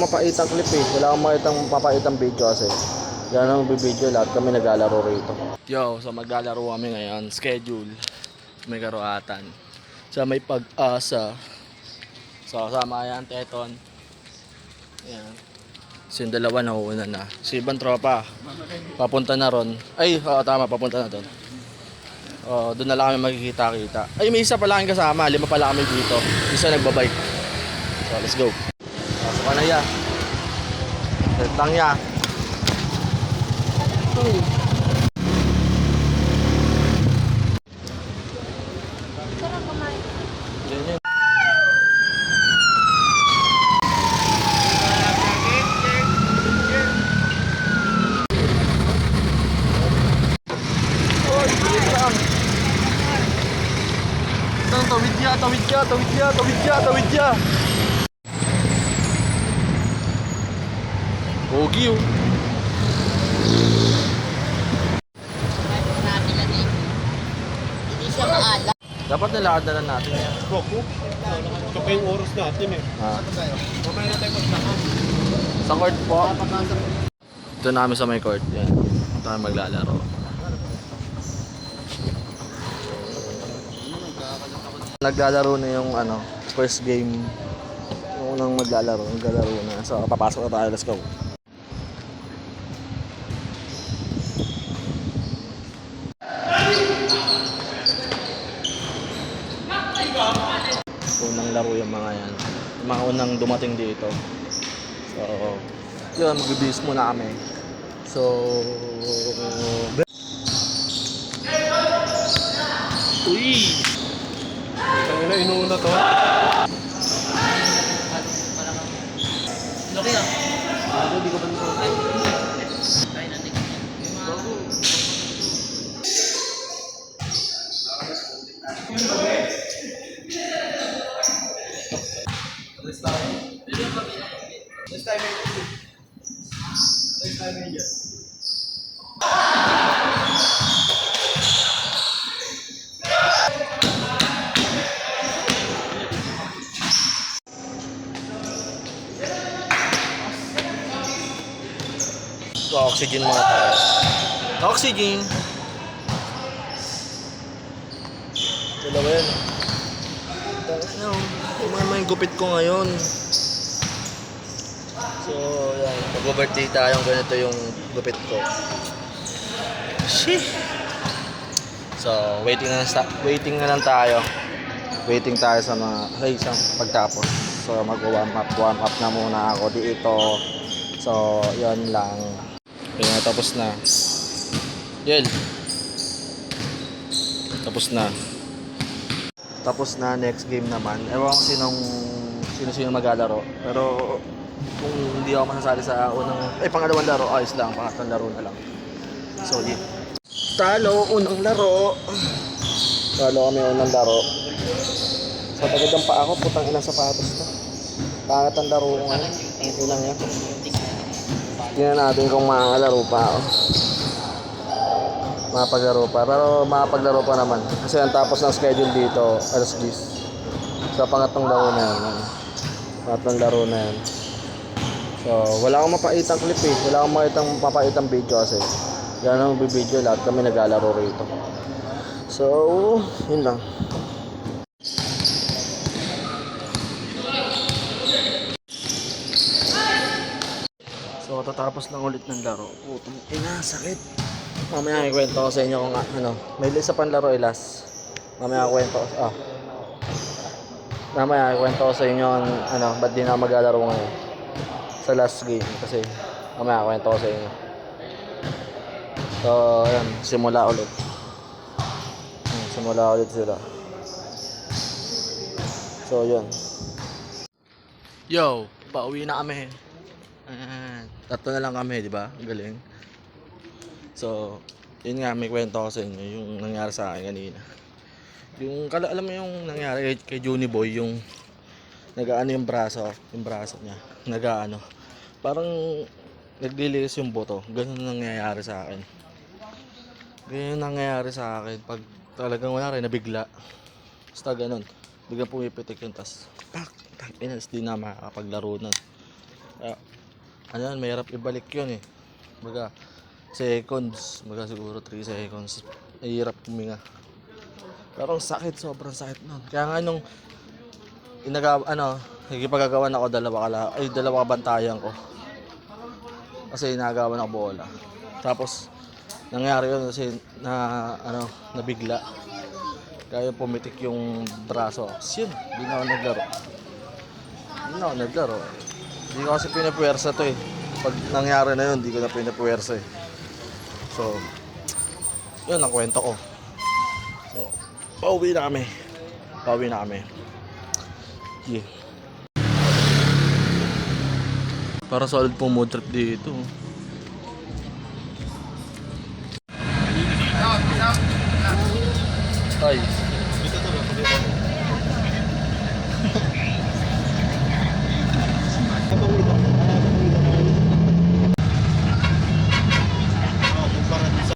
akong mapaitang clip eh. Wala akong mapaitang video kasi. Yan ang bibideo, lahat kami naglalaro rito. Yo, so maglalaro kami ngayon. Schedule. May karuatan. Sa may Pag-asa. So kasama yan, Teton. Yan. So yung dalawa nauuna na. Si ibang tropa, papunta na ron. Ay, tama, papunta na doon. Doon na lang kami magkikita-kita. Ay, may isa pala kami kasama. 5 pala kami dito. Isa nagbabike. So, let's go. Pasok ka na ya. Set lang ya. Yan yun. Tawid ya. Pogi oh. Hindi siya maala. Dapat nilakad na lang natin yan. Boko. Ito pa yung oras natin eh. Mamaya na tayo maglakad. Sa court po. Ito namin sa may court. Yan. Ito namin maglalaro. Naglalaro na yung first game. Yung unang maglalaro na. So papasok na tayo. Let's go. Unang laro yung mga yan. Yung mga unang dumating dito. So yun, mag-base muna kami. So uy! Ang ina, inuuna to. Laki ah. hindi ko pa nito. Tayo na tingin. So, oxygen muna tayo. Oxygen! Dalawa yan. May gupit ko ngayon. So, yan. Mag-birthday tayong ganito yung gupit ko. Sheesh! So, waiting na lang tayo. Waiting tayo sa sa pagtapos. So, mag-warm up na muna ako dito. So, yan lang. Okay, tapos na. Yel. Tapos na. Tapos na, next game naman. Ewan ko sino maglalaro. Pero kung hindi ako masasali sa pangalawang laro, ayos lang. Pangatlong laro na lang. So, yeah. Talo, unang laro. Talo kami unang laro. So, tagad ang pa ako. Putang ilang sapatos to. Pangat ang laro ko ngayon. Ito lang yan. Tingnan natin kung makakalaro pa ako. Makapaglaro pa. Pero makapaglaro pa naman. Kasi ang tapos ng schedule dito, alas 10. Sa pangatlong laro na yan. Pangatlong laro na yan. So, wala akong mapaitang clip eh. Wala akong mapaitang video kasi. Yan ang bibideo. Lahat kami naglalaro rito. So, yun lang. So, tatapos lang ulit ng laro. Putang ina, sakit. Mamaya ikwento ko sa inyo kung may isa pang laro ilas. Mamaya ikwento ko. Mamaya ikwento ko sa inyo ba't di na maglalaro ngayon sa last game kasi mamaya ikwento ko sa inyo. So, ayan, simula ulit. Simula ulit sila. So, yun. Yo, pauwi na kami. Tatlo na lang kami, di ba? Galing. So, yun nga, may kwento ko sa inyo yung nangyari sa akin kanina. Alam mo yung nangyari kay Juni Boy, yung nagaano yung braso niya. Nagaano. Parang naglililis yung buto. Ganun nangyayari sa akin. Pag talagang wala rin, nabigla. Basta ganun. Biglang pumipitik yung tas. Pak! Pinas, di na makakapaglaro nun. Ano yan, mahirap ibalik yun eh. Baga, seconds. Baga siguro 3 seconds. Mahirap huminga. Pero ang sakit, sobrang sakit nun. Kaya nga nung nagipagagawan ako dalawa kabantayan ko. Kasi inagawan ako bola. Tapos nangyari yun kasi nabigla. Kaya pumitik yung braso. Yun, hindi na ako naglaro. Hindi ko kasi pinapuwersa to eh. Pag nangyari na yun, hindi ko na pinapuwersa eh. So, yun ang kwento ko. So, pauwi na kami. Yeah. Para solid pong mood trip dito. Ay.